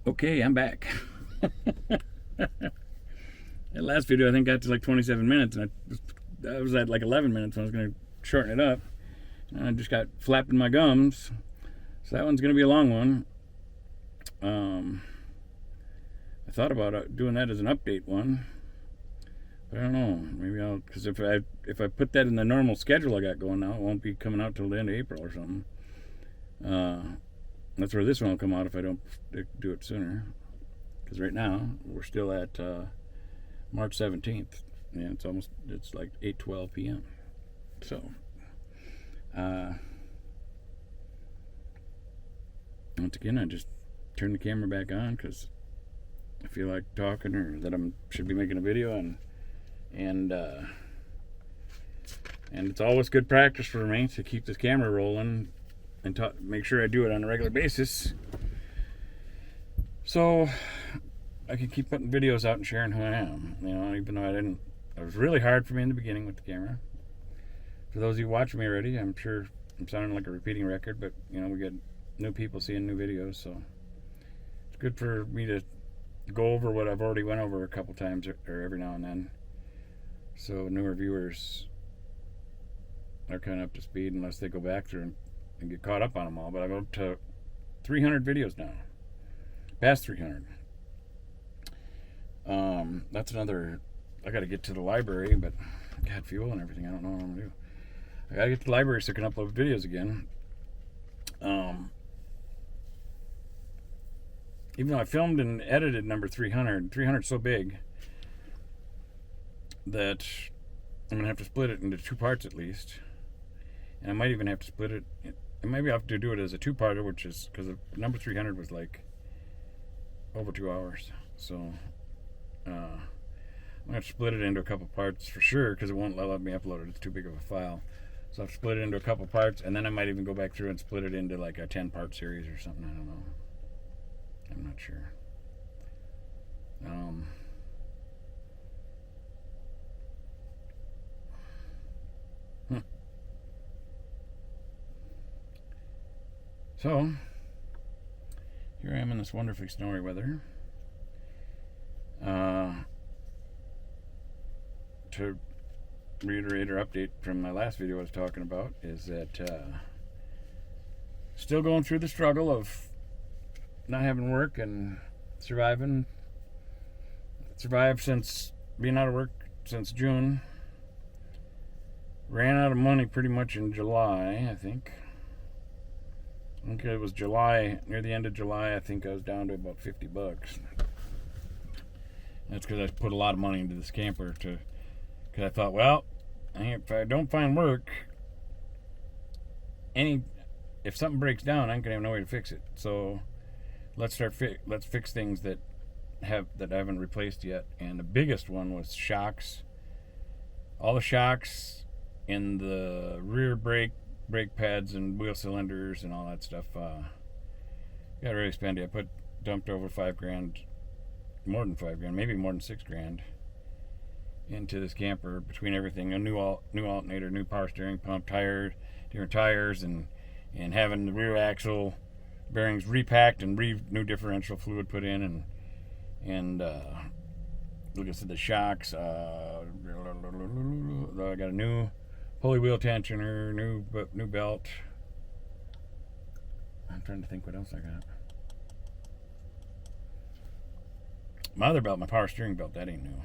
Okay, I'm back. That last video I think got to like 27 minutes, and I was at like 11 minutes when I was going to shorten it up. And I just got flapping my gums. So that one's going to be a long one. I thought about doing that as an update one. But I don't know. Maybe I'll, because if I put that in the normal schedule I got going now, it won't be coming out till the end of April or something. That's where this one will come out if I don't do it sooner. Because right now we're still at March 17th, and it's like 8:12 p.m. So once again, I just turned the camera back on because I feel like talking, or that I should be making a video, and it's always good practice for me to keep this camera rolling and make sure I do it on a regular basis, so I can keep putting videos out and sharing who I am. Even though it was really hard for me in the beginning with the camera. For those of you watching me already, I'm sure I'm sounding like a repeating record, but we get new people seeing new videos, so it's good for me to go over what I've already went over a couple times or every now and then, so newer viewers are kind of up to speed unless they go back through and get caught up on them all. But I'm up to 300 videos now, past 300. That's another. I got to get to the library, but God, fuel and everything. I don't know what I'm gonna do. I got to get to the library so I can upload videos again. Even though I filmed and edited number 300, 300 is so big that I'm gonna have to split it into two parts at least, and I might even have to split it. And maybe I'll have to do it as a two-parter, which is because number 300 was like over 2 hours, so. I'm gonna have to split it into a couple parts for sure, because it won't let me upload it. It's too big of a file. So I've split it into a couple parts, and then I might even go back through and split it into like a 10-part series or something. I don't know. I'm not sure. So here I am in this wonderfully snowy weather. To reiterate or update from my last video I was talking about is that still going through the struggle of not having work and survived since being out of work since June. Ran out of money pretty much in July, I think. Okay, it was July, near the end of July. I think I was down to about $50. That's because I put a lot of money into this camper because I thought, well, if I don't find work, if something breaks down, I ain't gonna have no way to fix it. So let's fix things that I haven't replaced yet. And the biggest one was shocks. All the shocks in the rear brake pads and wheel cylinders and all that stuff got really spendy. I dumped over $5,000, more than $5,000, maybe more than $6,000 into this camper between everything: a new alternator, new power steering pump, different tires, and having the rear axle bearings repacked and new differential fluid put in, and like I said, the shocks. I got a new pulley wheel tensioner, new belt. I'm trying to think what else I got. My other belt, my power steering belt, that ain't new.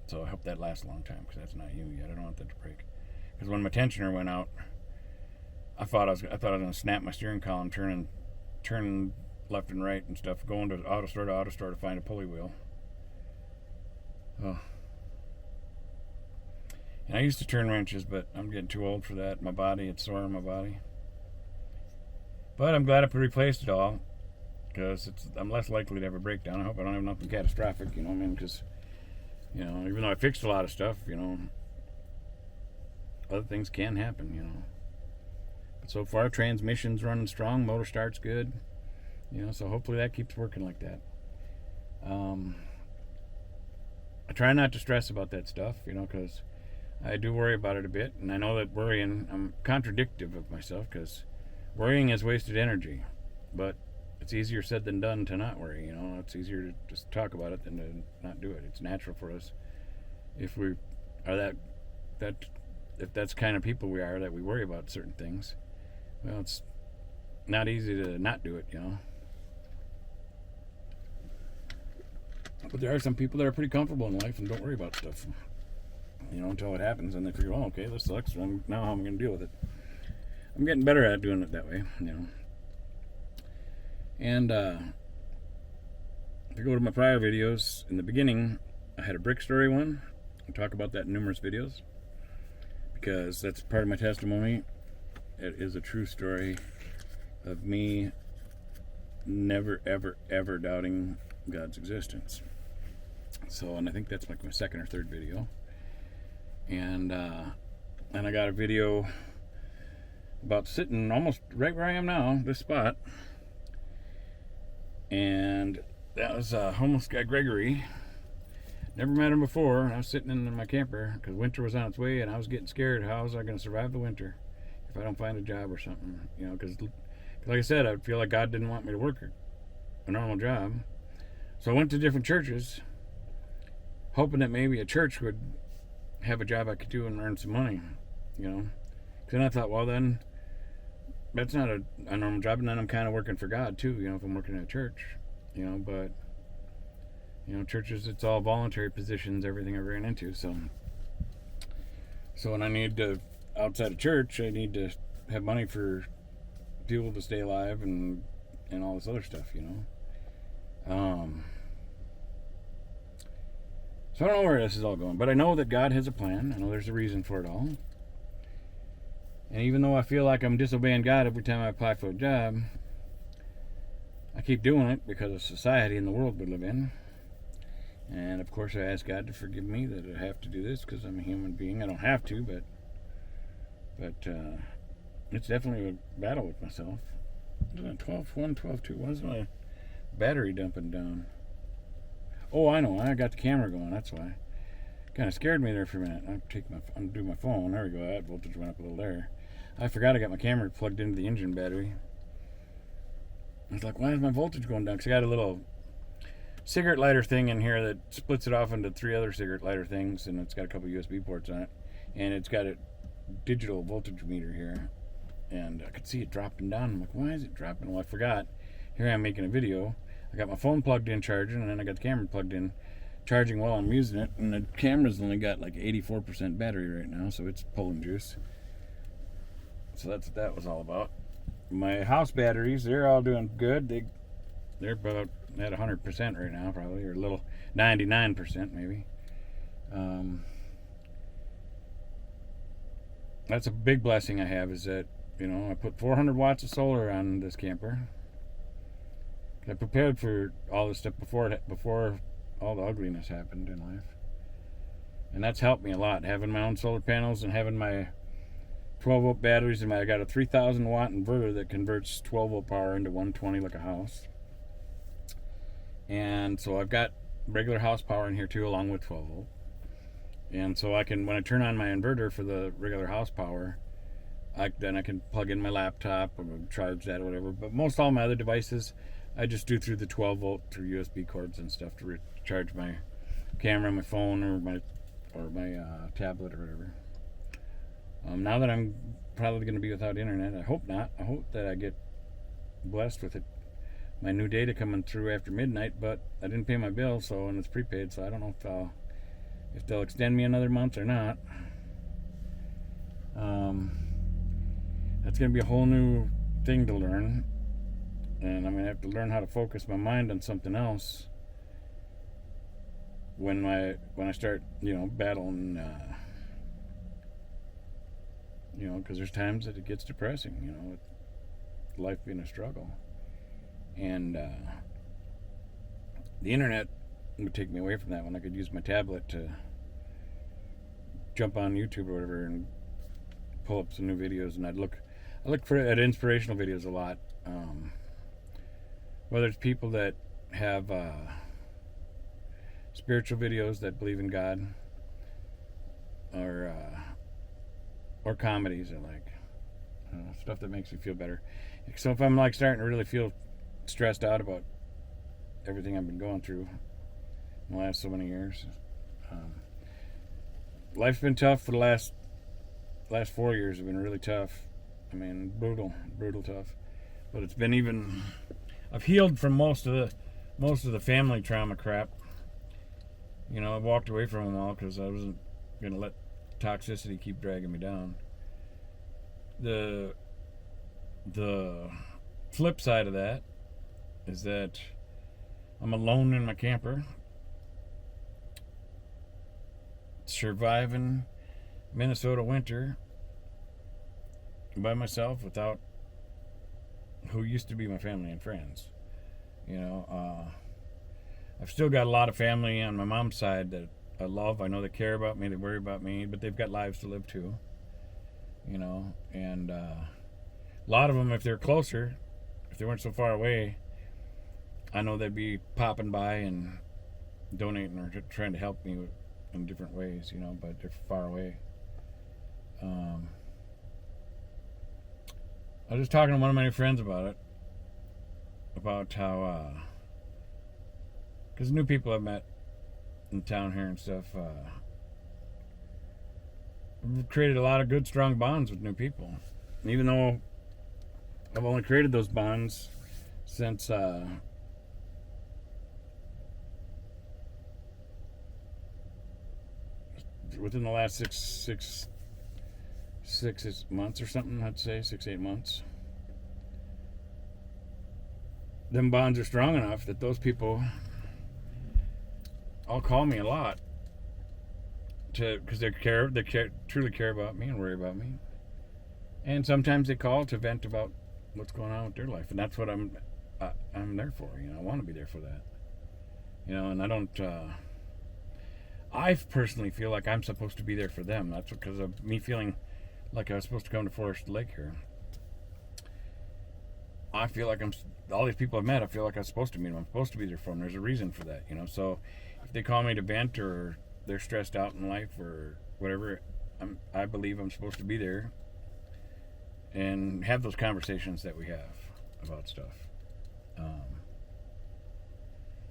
So I hope that lasts a long time, because that's not new yet. I don't want that to break. Because when my tensioner went out, I thought I was going to snap my steering column, turning left and right and stuff, going to AutoStore to find a pulley wheel. Oh. And I used to turn wrenches, but I'm getting too old for that. It's sore in my body. But I'm glad I replaced it all, because I'm less likely to have a breakdown. I hope I don't have nothing catastrophic, because even though I fixed a lot of stuff, other things can happen, But so far, transmission's running strong, motor starts good, so hopefully that keeps working like that. I try not to stress about that stuff, because I do worry about it a bit, and I know that I'm contradictive of myself, because worrying is wasted energy, but it's easier said than done to not worry. It's easier to just talk about it than to not do it. It's natural for us if we are that if that's the kind of people we are, that we worry about certain things. Well, it's not easy to not do it. But there are some people that are pretty comfortable in life and don't worry about stuff, until it happens, and they figure, oh, okay, this sucks. Now how am I going to deal with it? I'm getting better at doing it that way, And if you go to my prior videos, in the beginning, I had a brick story one. I talk about that in numerous videos because that's part of my testimony. It is a true story of me never, ever, ever doubting God's existence. So, and I think that's like my second or third video. And I got a video about sitting almost right where I am now, this spot. And that was a homeless guy, Gregory. Never met him before. I was sitting in my camper because winter was on its way, and I was getting scared. How was I going to survive the winter if I don't find a job or something? Because like I said, I feel like God didn't want me to work a normal job. So I went to different churches, hoping that maybe a church would have a job I could do and earn some money, Because then I thought, well, then that's not a normal job, and then I'm kind of working for God too, if I'm working at a church, But churches, it's all voluntary positions, everything I ran into. So when I need to outside of church, I need to have money for people to stay alive and all this other stuff, So I don't know where this is all going, but I know that God has a plan. I know there's a reason for it all. And even though I feel like I'm disobeying God every time I apply for a job, I keep doing it because of society and the world we live in. And of course I ask God to forgive me that I have to do this because I'm a human being. I don't have to, but it's definitely a battle with myself. What is it, 12.1, 12.2? Why is my battery dumping down? Oh, I know. I got the camera going. That's why. Kind of scared me there for a minute. Undo my phone. There we go. That voltage went up a little there. I forgot I got my camera plugged into the engine battery. I was like, why is my voltage going down? Because I got a little cigarette lighter thing in here that splits it off into 3 other cigarette lighter things, and it's got a couple USB ports on it, and it's got a digital voltage meter here, and I could see it dropping down. I'm like, why is it dropping? Well, I forgot. Here I am making a video. I got my phone plugged in charging, and then I got the camera plugged in charging while I'm using it, and the camera's only got like 84% battery right now, so it's pulling juice. So that's what that was all about. My house batteries, they're all doing good. They're about at 100% right now, probably, or a little 99% maybe. That's a big blessing I have, is that I put 400 watts of solar on this camper. I prepared for all this stuff before all the ugliness happened in life, and that's helped me a lot, having my own solar panels and having my 12-volt batteries. And I got a 3,000 watt inverter that converts 12-volt power into 120 like a house. And so I've got regular house power in here too, along with 12-volt. And so I can, when I turn on my inverter for the regular house power, then I can plug in my laptop or charge that or whatever. But most all my other devices, I just do through the 12-volt through USB cords and stuff to recharge my camera, my phone, or my tablet or whatever. Now that I'm probably going to be without internet, I hope not. I hope that I get blessed with it. My new data coming through after midnight, but I didn't pay my bill, and it's prepaid, so I don't know if they'll extend me another month or not. That's going to be a whole new thing to learn, and I'm going to have to learn how to focus my mind on something else when I start, battling, because there's times that it gets depressing, with life being a struggle. And the internet would take me away from that when I could use my tablet to jump on YouTube or whatever and pull up some new videos. And I look at inspirational videos a lot, whether it's people that have spiritual videos that believe in God, or comedies I like, stuff that makes me feel better. So if I'm starting to really feel stressed out about everything I've been going through in the last so many years. Life's been tough for the last 4 years. Have been really tough. I mean, brutal tough. But it's been even. I've healed from most of the family trauma crap. You know, I walked away from them all because I wasn't gonna let toxicity keep dragging me down. The flip side of that is that I'm alone in my camper, surviving Minnesota winter by myself without who used to be my family and friends. You know, I've still got a lot of family on my mom's side that I love. I know they care about me, they worry about me, but they've got lives to live too. You know, and a lot of them, if they're closer, if they weren't so far away, I know they'd be popping by and donating or trying to help me in different ways, you know, but they're far away. I was just talking to one of my new friends about it, about how, because new people I've met in town here and stuff, I've created a lot of good, strong bonds with new people. And even though I've only created those bonds since within the last six months or something, I'd say 6-8 months. Them bonds are strong enough that those people all call me a lot because they truly care about me and worry about me. And sometimes they call to vent about what's going on with their life, and that's what I'm there for. You know, I want to be there for that. You know, and I don't. I personally feel like I'm supposed to be there for them. That's because of me feeling like I was supposed to come to Forest Lake here. I feel like all these people I've met, I feel like I'm supposed to meet them. I'm supposed to be there for them. There's a reason for that, you know. So if they call me to vent or they're stressed out in life or whatever, I believe I'm supposed to be there and have those conversations that we have about stuff.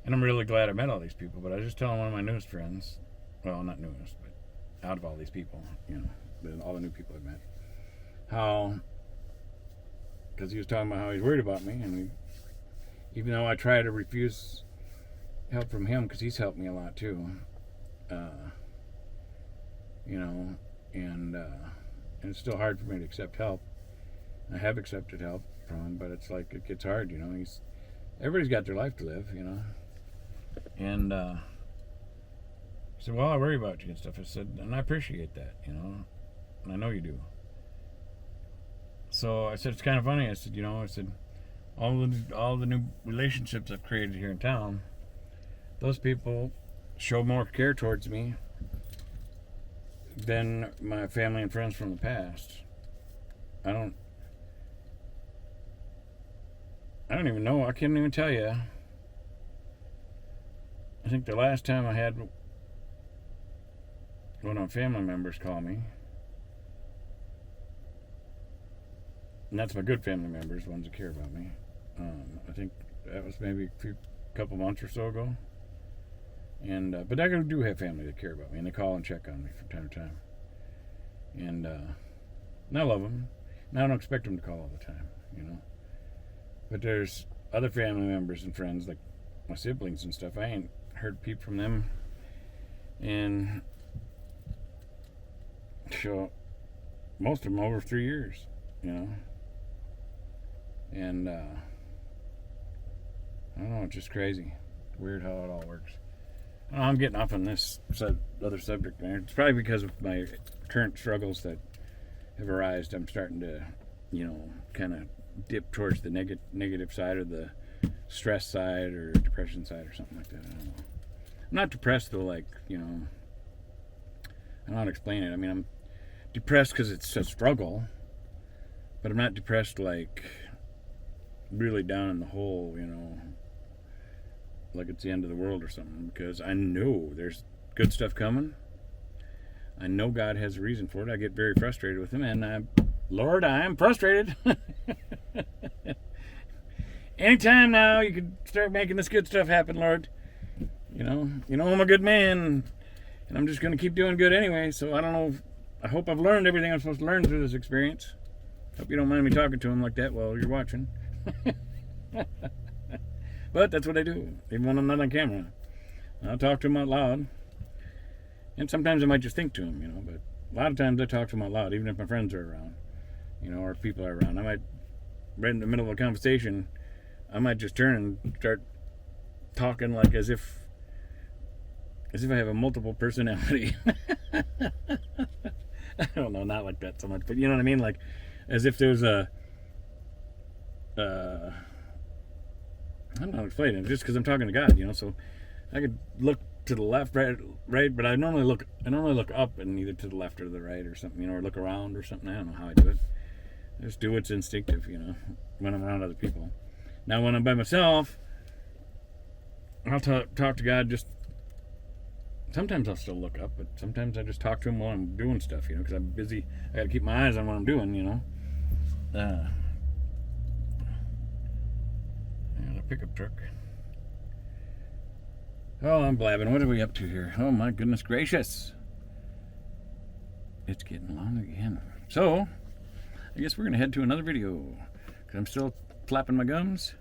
And I'm really glad I met all these people. But I was just telling one of my newest friends, well, not newest, but out of all these people, you know, all the new people I've met, how, because he was talking about how he's worried about me, and even though I try to refuse help from him because he's helped me a lot too, you know, and it's still hard for me to accept help. I have accepted help from him, but it's like it gets hard, you know. Everybody's got their life to live, you know. And he said, "Well, I worry about you and stuff." I said, "And I appreciate that, you know, and I know you do." So I said, "It's kind of funny." I said, "You know," I said, all the new relationships I've created here in town, those people show more care towards me than my family and friends from the past. I don't even know. I can't even tell you. I think the last time I had one of my family members call me, and that's my good family members, ones that care about me. I think that was maybe a couple months or so ago. And but I do have family that care about me, and they call and check on me from time to time. And I love them. And I don't expect them to call all the time, you know. But there's other family members and friends, like my siblings and stuff. I ain't heard peep from them in most of them over 3 years, you know. And I don't know, it's just crazy. It's weird how it all works. I don't know, I'm getting off on this other subject there. It's probably because of my current struggles that have arisen. I'm starting to, you know, kind of dip towards the negative side, or the stress side, or depression side, or something like that. I don't know. I'm not depressed though, like, you know, I don't know how to explain it. I mean, I'm depressed because it's a struggle, but I'm not depressed like really down in the hole, you know, like it's the end of the world or something, because I know there's good stuff coming. I know God has a reason for it. I get very frustrated with him, and Lord, I am frustrated. anytime now you could start making this good stuff happen, Lord. You know I'm a good man, and I'm just going to keep doing good anyway. So I don't know. I hope I've learned everything I'm supposed to learn through this experience. Hope you don't mind me talking to him like that while you're watching. But that's what I do, even when I'm not on camera. I'll talk to him out loud. And sometimes I might just think to him, but a lot of times I talk to him out loud, even if my friends are around, or if people are around. I might, right in the middle of a conversation, I might just turn and start talking like as if I have a multiple personality. I don't know, not like that so much, but you know what I mean? Like, as if there's I don't know how to explain it, just because I'm talking to God, so I could look to the left, right, but I normally look up and either to the left or the right or something, or look around or something. I don't know how I do it. I just do what's instinctive, when I'm around other people. Now, when I'm by myself, I'll talk to God. Just sometimes I'll still look up, but sometimes I just talk to him while I'm doing stuff, because I'm busy. I got to keep my eyes on what I'm doing, And a pickup truck. Oh, I'm blabbing. What are we up to here? Oh, my goodness gracious. It's getting long again. So, I guess we're going to head to another video, because I'm still flapping my gums.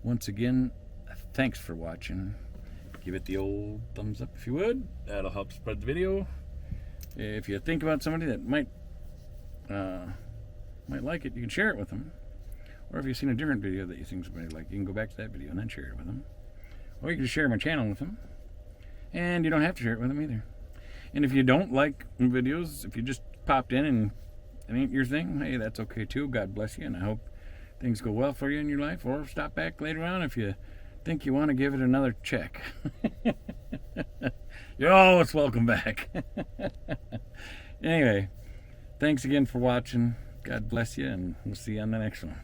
Once again, thanks for watching. Give it the old thumbs up if you would. That'll help spread the video. If you think about somebody that might like it, you can share it with them. Or if you've seen a different video that you think somebody like, you can go back to that video and then share it with them. Or you can just share my channel with them. And you don't have to share it with them either. And if you don't like videos, if you just popped in and it ain't your thing, hey, that's okay too. God bless you, and I hope things go well for you in your life. Or stop back later on if you think you want to give it another check. You're always welcome back. Anyway, thanks again for watching. God bless you, and we'll see you on the next one.